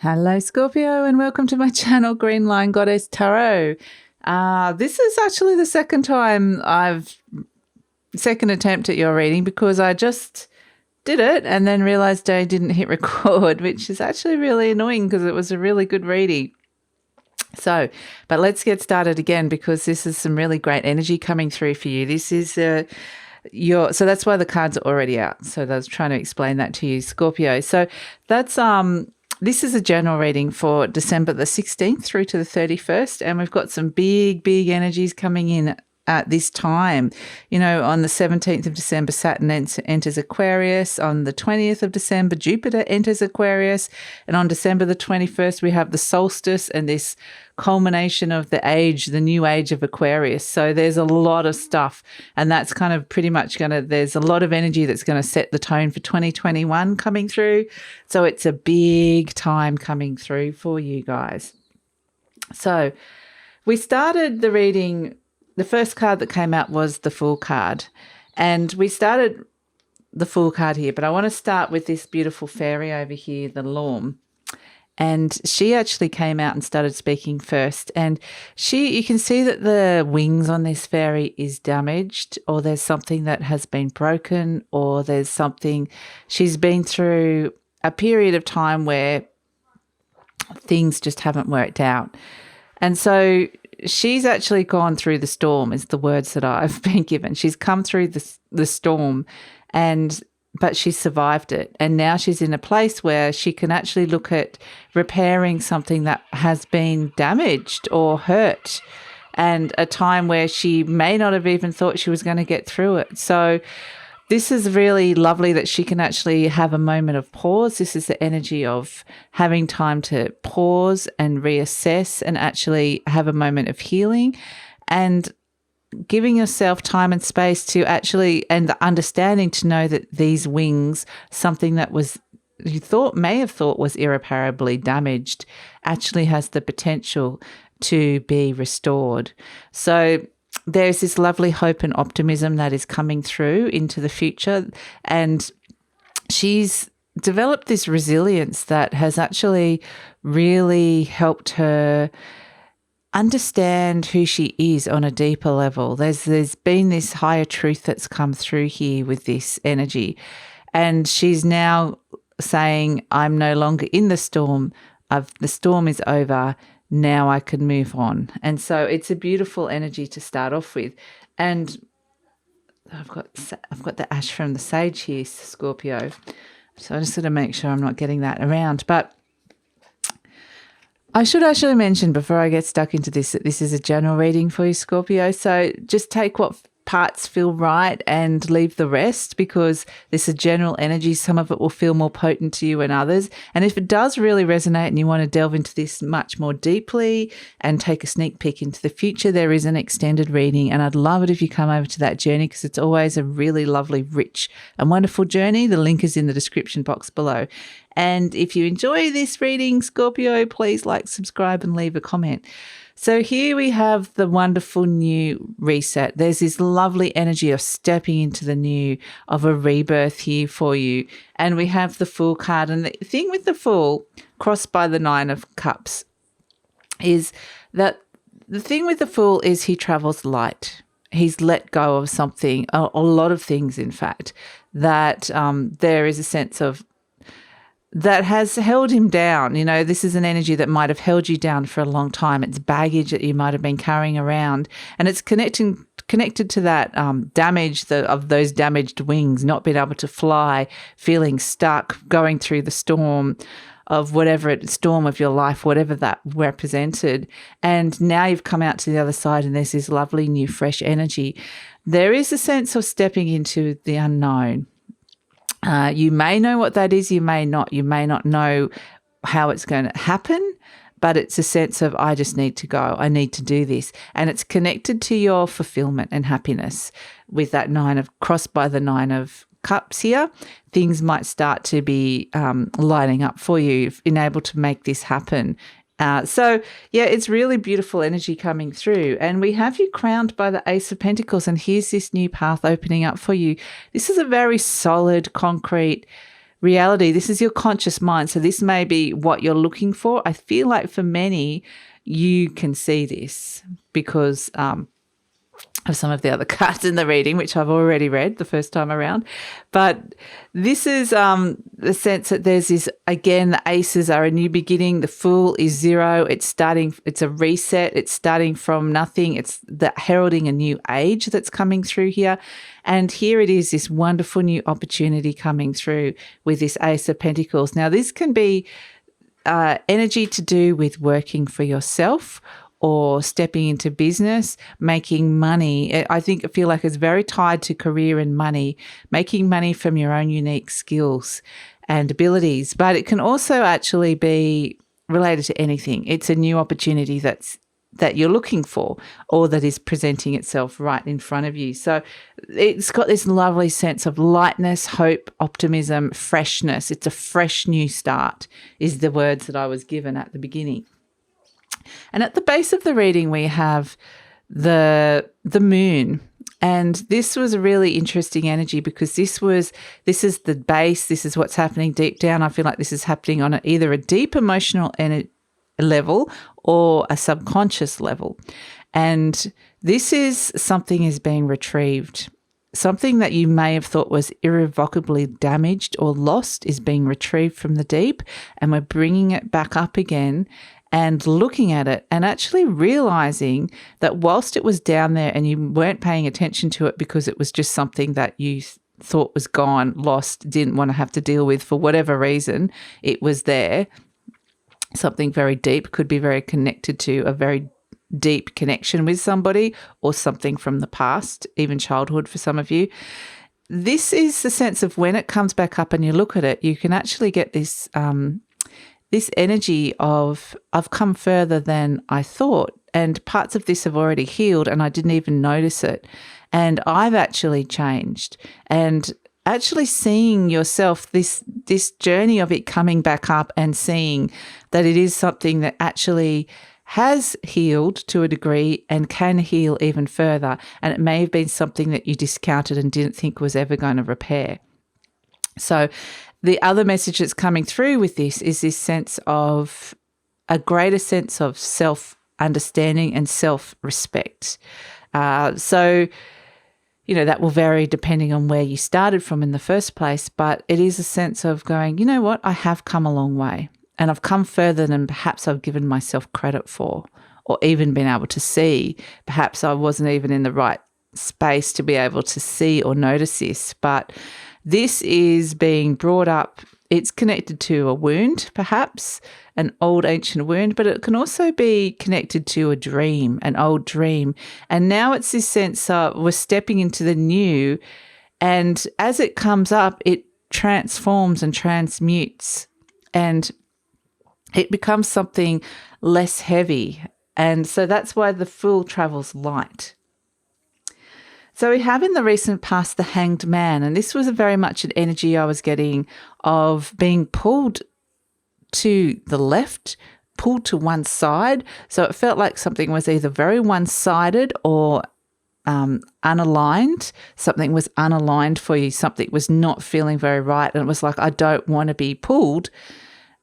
Hello Scorpio and welcome to my channel GreenLion Goddess Tarot. This is actually the second attempt at your reading because I just did it and then realized I didn't hit record, which is actually really annoying because it was a really good reading. But let's get started again because this is some really great energy coming through for you. This is so that's why the cards are already out. So I was trying to explain that to you, Scorpio. So that's this is a general reading for December the 16th through to the 31st, and we've got some big energies coming in at this time. You know, on the 17th of December, Saturn enters Aquarius. On the 20th of December, Jupiter enters Aquarius. And on December the 21st, we have the solstice and this culmination of the new age of Aquarius. So there's a lot of stuff, and that's kind of pretty much there's a lot of energy that's going to set the tone for 2021 coming through. So it's a big time coming through for you guys. So we started the reading. The first card that came out was the Fool card, and we started the Fool card here, but I want to start with this beautiful fairy over here, the Lorm. And she actually came out and started speaking first. And you can see that the wings on this fairy is damaged, or there's something that has been broken, or there's something, she's been through a period of time where things just haven't worked out. And so she's actually gone through the storm is the words that I've been given. She's come through the storm but she survived it. And now she's in a place where she can actually look at repairing something that has been damaged or hurt, and a time where she may not have even thought she was going to get through it. So this is really lovely that she can actually have a moment of pause. This is the energy of having time to pause and reassess and actually have a moment of healing, and giving yourself time and space to actually, and the understanding to know that these wings, something that may have thought was irreparably damaged, actually has the potential to be restored. So there's this lovely hope and optimism that is coming through into the future, and she's developed this resilience that has actually really helped her understand who she is on a deeper level. There's been this higher truth that's come through here with this energy, and she's now saying, I'm no longer in the storm. The storm is over. Now I can move on. And so it's a beautiful energy to start off with. And I've got the ash from the sage here, Scorpio. So I just got to make sure I'm not getting that around. But I should actually mention before I get stuck into this that this is a general reading for you, Scorpio. So just take what parts feel right and leave the rest, because this is general energy. Some of it will feel more potent to you than others. And if it does really resonate and you want to delve into this much more deeply and take a sneak peek into the future, there is an extended reading. And I'd love it if you come over to that journey, because it's always a really lovely, rich and wonderful journey. The link is in the description box below. And if you enjoy this reading, Scorpio, please like, subscribe and leave a comment. So here we have the wonderful new reset. There's this lovely energy of stepping into the new, of a rebirth here for you. And we have the Fool card. And the thing with the Fool, crossed by the Nine of Cups, is that the thing with the Fool is he travels light. He's let go of something, a lot of things, in fact, that there is a sense of that has held him down. You know, this is an energy that might have held you down for a long time. It's baggage that you might have been carrying around, and it's connected to that damage of those damaged wings, not being able to fly, feeling stuck, going through the storm of storm of your life, whatever that represented. And now you've come out to the other side and there's this lovely new fresh energy. There is a sense of stepping into the unknown. You may know what that is, you may not. You may not know how it's going to happen, but it's a sense of, I just need to go. I need to do this. And it's connected to your fulfillment and happiness with that crossed by the Nine of Cups here. Things might start to be lining up for you. You've been able to make this happen. So, yeah, it's really beautiful energy coming through. And we have you crowned by the Ace of Pentacles, and here's this new path opening up for you. This is a very solid, concrete, reality. This is your conscious mind. So this may be what you're looking for. I feel like for many, you can see this because of some of the other cards in the reading, which I've already read the first time around. But this is the sense that there's this, again, the aces are a new beginning. The Fool is zero. It's a reset. It's starting from nothing. It's heralding a new age that's coming through here. And here it is, this wonderful new opportunity coming through with this Ace of Pentacles. Now, this can be energy to do with working for yourself or stepping into business, making money. I feel like it's very tied to career and money, making money from your own unique skills and abilities. But it can also actually be related to anything. It's a new opportunity that you're looking for or that is presenting itself right in front of you. So it's got this lovely sense of lightness, hope, optimism, freshness. It's a fresh new start is the words that I was given at the beginning. And at the base of the reading, we have the moon. And this was a really interesting energy because this is the base. This is what's happening deep down. I feel like this is happening on either a deep emotional level or a subconscious level. And this is something is being retrieved. Something that you may have thought was irrevocably damaged or lost is being retrieved from the deep, and we're bringing it back up again and looking at it and actually realizing that whilst it was down there and you weren't paying attention to it because it was just something that you thought was gone, lost, didn't want to have to deal with for whatever reason, it was there. Something very deep, could be very connected to a very deep connection with somebody or something from the past, even childhood for some of you. This is the sense of when it comes back up and you look at it, you can actually get this this energy of I've come further than I thought, and parts of this have already healed and I didn't even notice it, and I've actually changed. And actually seeing yourself, this journey of it coming back up and seeing that it is something that actually has healed to a degree and can heal even further, and it may have been something that you discounted and didn't think was ever going to repair. So the other message that's coming through with this is this sense of a greater sense of self-understanding and self-respect. So, you know, that will vary depending on where you started from in the first place, but it is a sense of going, you know what, I have come a long way and I've come further than perhaps I've given myself credit for or even been able to see. Perhaps I wasn't even in the right space to be able to see or notice this, but this is being brought up. It's connected to a wound, perhaps, an old ancient wound, but it can also be connected to a dream, an old dream. And now it's this sense of we're stepping into the new, and as it comes up, it transforms and transmutes, and it becomes something less heavy. And so that's why the Fool travels light. So we have in the recent past the Hanged Man, and this was very much an energy I was getting of being pulled to the left, pulled to one side. So it felt like something was either very one-sided or unaligned. Something was unaligned for you. Something was not feeling very right, and it was like, I don't want to be pulled.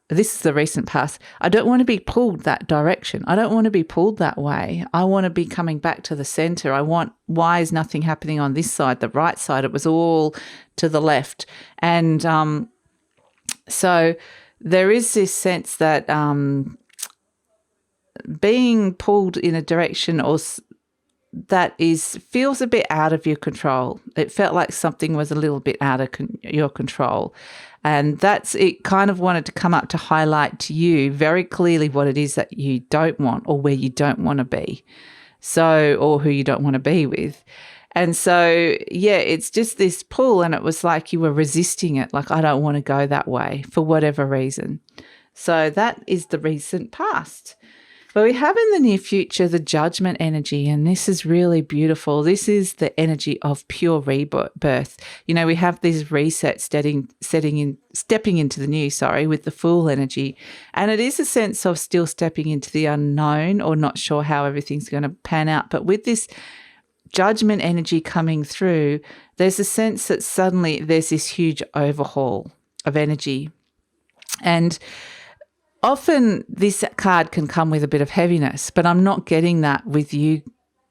This is the recent past. I don't want to be pulled that direction. I don't want to be pulled that way. I want to be coming back to the center. Why is nothing happening on this side, the right side? It was all to the left. And so there is this sense that being pulled in a direction that feels a bit out of your control. It felt like something was a little bit out of your control. And it kind of wanted to come up to highlight to you very clearly what it is that you don't want or where you don't want to be. So, or who you don't want to be with. And so, yeah, it's just this pull, and it was like you were resisting it. Like, I don't want to go that way for whatever reason. So that is the recent past. But we have in the near future the Judgment energy, and this is really beautiful. This is the energy of pure rebirth. You know, we have these resets stepping into the new, with the Fool energy. And it is a sense of still stepping into the unknown or not sure how everything's going to pan out. But with this Judgment energy coming through, there's a sense that suddenly there's this huge overhaul of energy. And often this card can come with a bit of heaviness, but I'm not getting that with you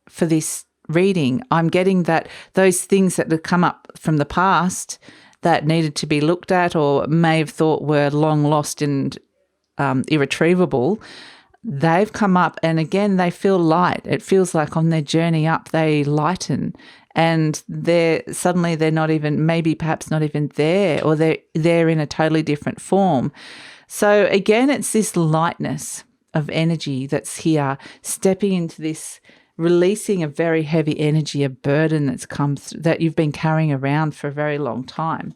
for this reading. I'm getting that those things that have come up from the past that needed to be looked at or may have thought were long lost and irretrievable, they've come up, and again, they feel light. It feels like on their journey up, they lighten, and they're not even, maybe perhaps not even there, or they're in a totally different form. So again, it's this lightness of energy that's here, stepping into this, releasing a very heavy energy, a burden that's come that you've been carrying around for a very long time.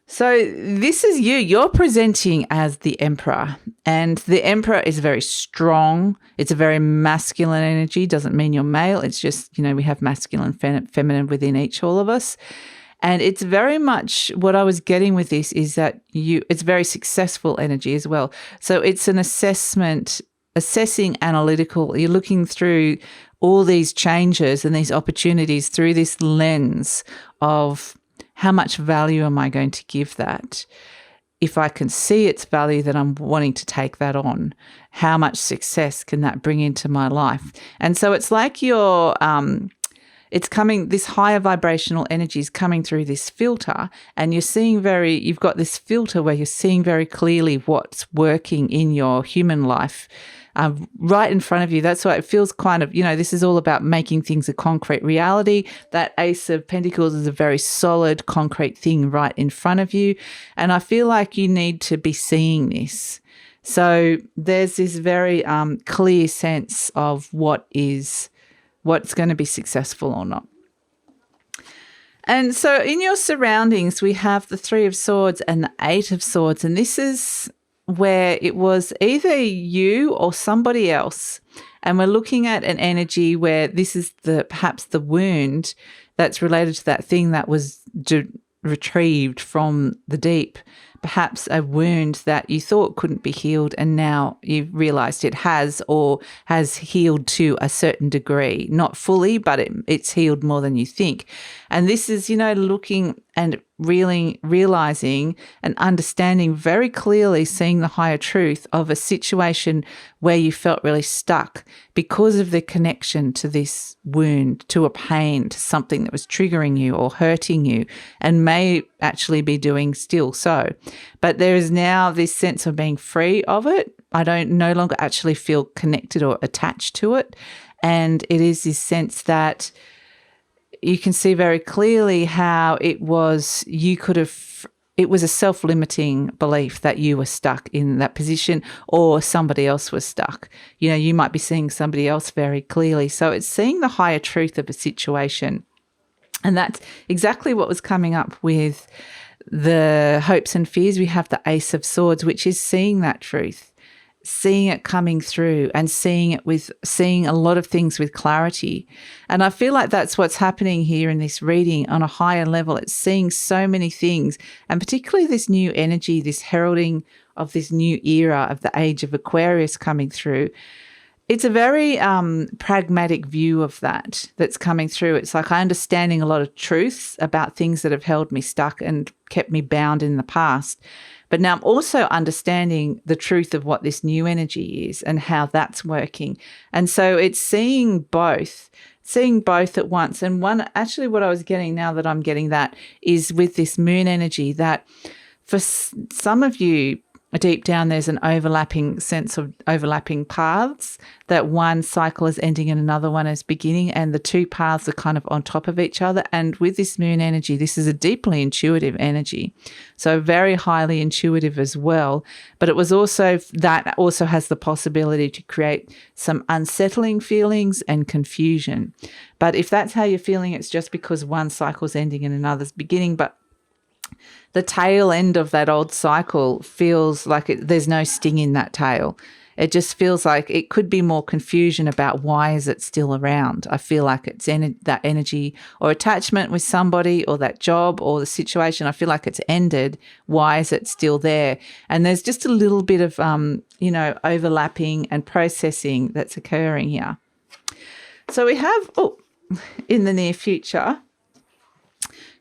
So this is you. You're presenting as the Emperor, and the Emperor is very strong. It's a very masculine energy. Doesn't mean you're male. It's just, we have masculine, feminine within all of us. And it's very much what I was getting with this is that it's very successful energy as well. So it's an assessing analytical. You're looking through all these changes and these opportunities through this lens of how much value am I going to give that? If I can see its value, then I'm wanting to take that on. How much success can that bring into my life? And so it's like it's coming, this higher vibrational energy is coming through this filter, and you've got this filter where you're seeing very clearly what's working in your human life right in front of you. That's why it feels kind of, this is all about making things a concrete reality. That Ace of Pentacles is a very solid, concrete thing right in front of you. And I feel like you need to be seeing this. So there's this very clear sense of what's going to be successful or not. And so in your surroundings, we have the Three of Swords and the Eight of Swords. And this is where it was either you or somebody else. And we're looking at an energy where this is perhaps the wound that's related to that thing that was retrieved from the deep. Perhaps a wound that you thought couldn't be healed, and now you've realized it has, or has healed to a certain degree. Not fully, but it's healed more than you think. And this is, looking and really realizing and understanding very clearly, seeing the higher truth of a situation where you felt really stuck because of the connection to this wound, to a pain, to something that was triggering you or hurting you, and may actually be doing still so. But there is now this sense of being free of it. I don't no longer actually feel connected or attached to it. And it is this sense that you can see very clearly how it was a self-limiting belief that you were stuck in that position, or somebody else was stuck. You might be seeing somebody else very clearly. So it's seeing the higher truth of a situation. And that's exactly what was coming up with the hopes and fears. We have the Ace of Swords, which is seeing that truth, seeing it coming through, and seeing a lot of things with clarity. And I feel like that's what's happening here in this reading on a higher level. It's seeing so many things, and particularly this new energy, this heralding of this new era of the age of Aquarius coming through. It's a very pragmatic view of that's coming through. It's like I'm understanding a lot of truths about things that have held me stuck and kept me bound in the past. But now I'm also understanding the truth of what this new energy is and how that's working. And so it's seeing both at once. And actually what I was getting, now that I'm getting that, is with this moon energy, that for some of you, deep down, there's an overlapping sense of overlapping paths, that one cycle is ending and another one is beginning, and the two paths are kind of on top of each other. And with this moon energy, this is a deeply intuitive energy, so very highly intuitive as well. But it was also has the possibility to create some unsettling feelings and confusion. But if that's how you're feeling, it's just because one cycle's ending and another's beginning. But the tail end of that old cycle feels like there's no sting in that tail. It just feels like it could be more confusion about why is it still around. I feel like it's that energy or attachment with somebody, or that job or the situation. I feel like it's ended. Why is it still there? And there's just a little bit of, overlapping and processing that's occurring here. So we have, in the near future,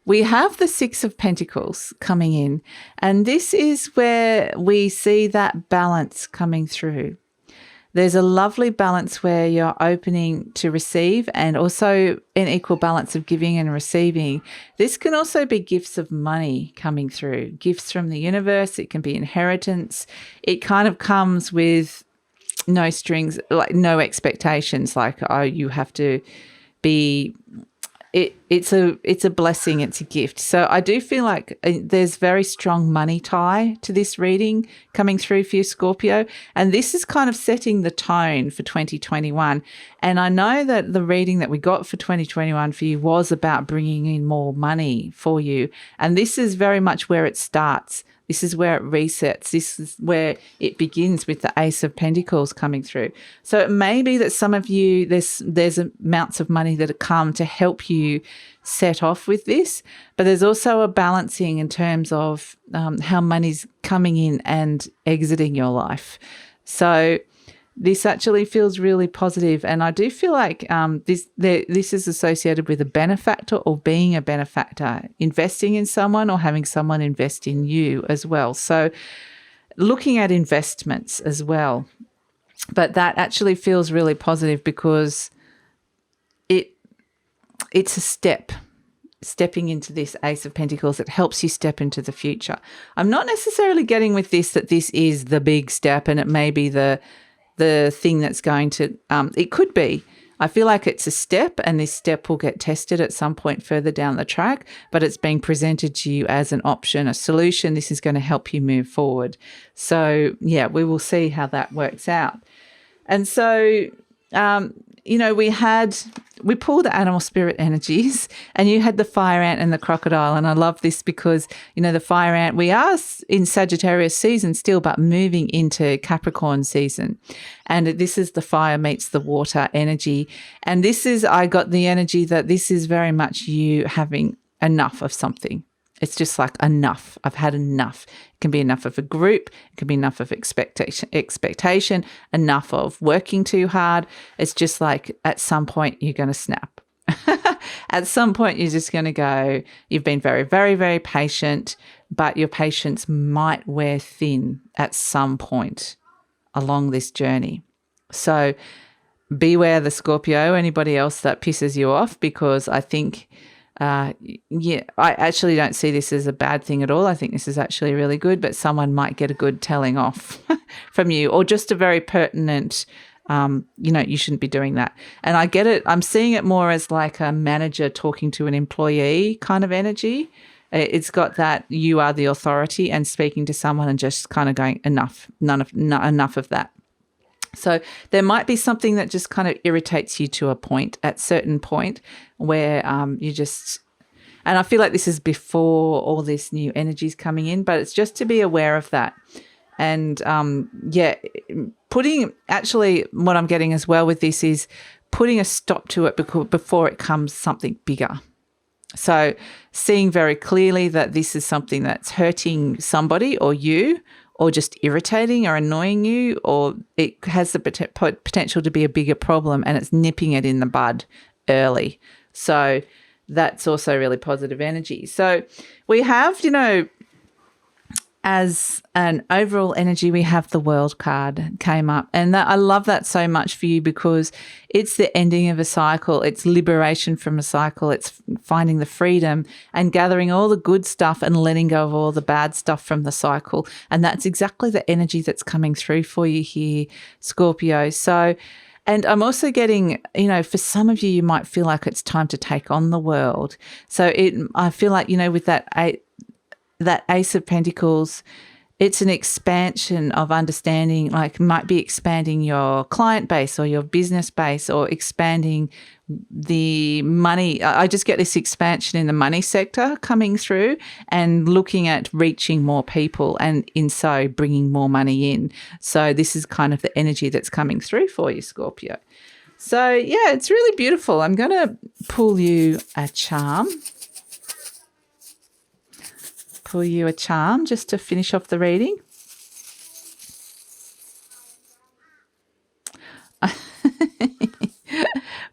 we have the Six of Pentacles coming in, and this is where we see that balance coming through. There's a lovely balance where you're opening to receive and also an equal balance of giving and receiving. This can also be gifts of money coming through, gifts from the universe. It can be inheritance. It kind of comes with no strings, like no expectations, like, oh, you have to be... It's a blessing. It's a gift. So I do feel like there's very strong money tie to this reading coming through for you, Scorpio. And this is kind of setting the tone for 2021. And I know that the reading that we got for 2021 for you was about bringing in more money for you. And this is very much where it starts. This is where it resets. This is where it begins with the Ace of Pentacles coming through. So it may be that some of you, there's amounts of money that come to help you set off with this, but there's also a balancing in terms of how money's coming in and exiting your life. So this actually feels really positive, and I do feel like this is associated with a benefactor or being a benefactor, investing in someone or having someone invest in you as well. So looking at investments as well. But that actually feels really positive because it's a stepping into this Ace of Pentacles. It helps you step into the future. I'm not necessarily getting with this that this is the big step and it may be the thing that's going to, it could be. I feel like it's a step, and this step will get tested at some point further down the track, but it's being presented to you as an option, a solution. This is going to help you move forward. So yeah, we will see how that works out. And so, we pulled the animal spirit energies, and you had the fire ant and the crocodile. And I love this because, the fire ant, we are in Sagittarius season still, but moving into Capricorn season. And this is the fire meets the water energy. And I got the energy that this is very much you having enough of something. It's just like enough. I've had enough. It can be enough of a group. It can be enough of expectation, enough of working too hard. It's just like at some point you're going to snap. At some point you're just going to go, you've been very, very, very patient, but your patience might wear thin at some point along this journey. So beware the Scorpio, anybody else that pisses you off, because I think... I actually don't see this as a bad thing at all. I think this is actually really good, but someone might get a good telling off from you, or just a very pertinent, you shouldn't be doing that. And I get it. I'm seeing it more as like a manager talking to an employee kind of energy. It's got that you are the authority and speaking to someone and just kind of going, enough of that. So there might be something that just kind of irritates you to a point, at certain point where you just, and I feel like this is before all this new energy is coming in, but it's just to be aware of that. And actually what I'm getting as well with this is putting a stop to it before it comes something bigger. So seeing very clearly that this is something that's hurting somebody or you, or just irritating or annoying you, or it has the potential to be a bigger problem, and it's nipping it in the bud early. So that's also really positive energy. So we have, as an overall energy, we have the World card came up. And I love that so much for you because it's the ending of a cycle. It's liberation from a cycle. It's finding the freedom and gathering all the good stuff and letting go of all the bad stuff from the cycle. And that's exactly the energy that's coming through for you here, Scorpio. So, and I'm also getting, for some of you, you might feel like it's time to take on the world. So I feel like, with that Ace of Pentacles, it's an expansion of understanding, like might be expanding your client base or your business base, or expanding the money. I just get this expansion in the money sector coming through and looking at reaching more people and in so bringing more money in. So this is kind of the energy that's coming through for you, Scorpio. So yeah, it's really beautiful. I'm going to pull you a charm. Just to finish off the reading.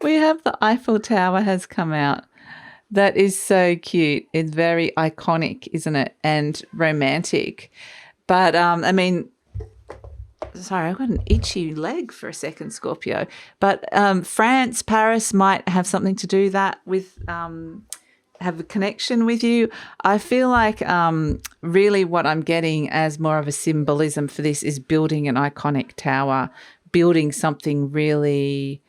We have the Eiffel Tower has come out. That is so cute. It's very iconic, isn't it? And romantic. But I mean, sorry, I've got an itchy leg for a second, Scorpio. But France, Paris might have something to do that with, have a connection with you. I feel like really what I'm getting as more of a symbolism for this is building an iconic tower, building something really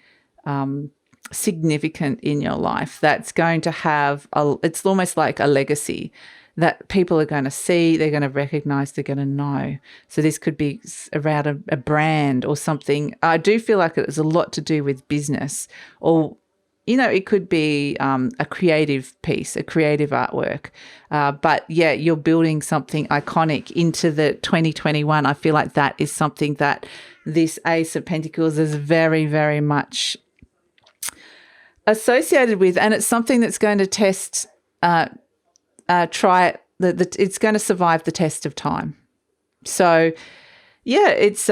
significant in your life that's going to have, it's almost like a legacy that people are going to see, they're going to recognize, they're going to know. So this could be around a brand or something. I do feel like it's a lot to do with business, or, you know, it could be a creative piece, a creative artwork. But yeah, you're building something iconic into the 2021. I feel like that is something that this Ace of Pentacles is very, very much associated with, and it's something that's going to test, it's going to survive the test of time. So yeah, it's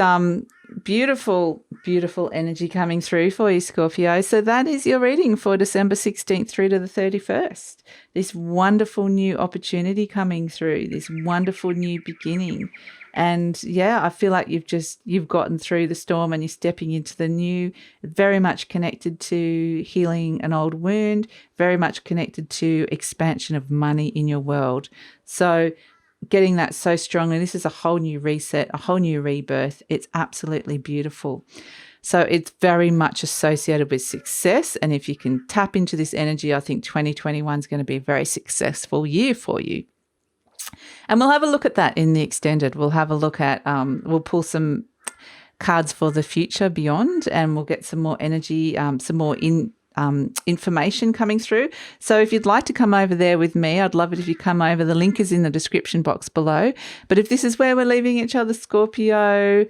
beautiful, beautiful energy coming through for you, Scorpio. So that is your reading for December 16th through to the 31st. This wonderful new opportunity coming through, this wonderful new beginning. And yeah, I feel like you've gotten through the storm and you're stepping into the new, very much connected to healing an old wound, very much connected to expansion of money in your world. So getting that so strongly, this is a whole new reset, a whole new rebirth. It's absolutely beautiful. So it's very much associated with success. And if you can tap into this energy, I think 2021 is going to be a very successful year for you. And we'll have a look at that in the extended. We'll have a look at, we'll pull some cards for the future beyond, and we'll get some more energy, some more information coming through. So if you'd like to come over there with me, I'd love it if you come over. The link is in the description box below. But if this is where we're leaving each other, Scorpio,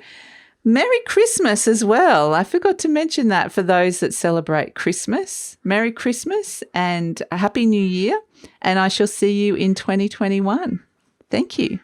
Merry Christmas as well. I forgot to mention that for those that celebrate Christmas. Merry Christmas and a Happy New Year. And I shall see you in 2021. Thank you.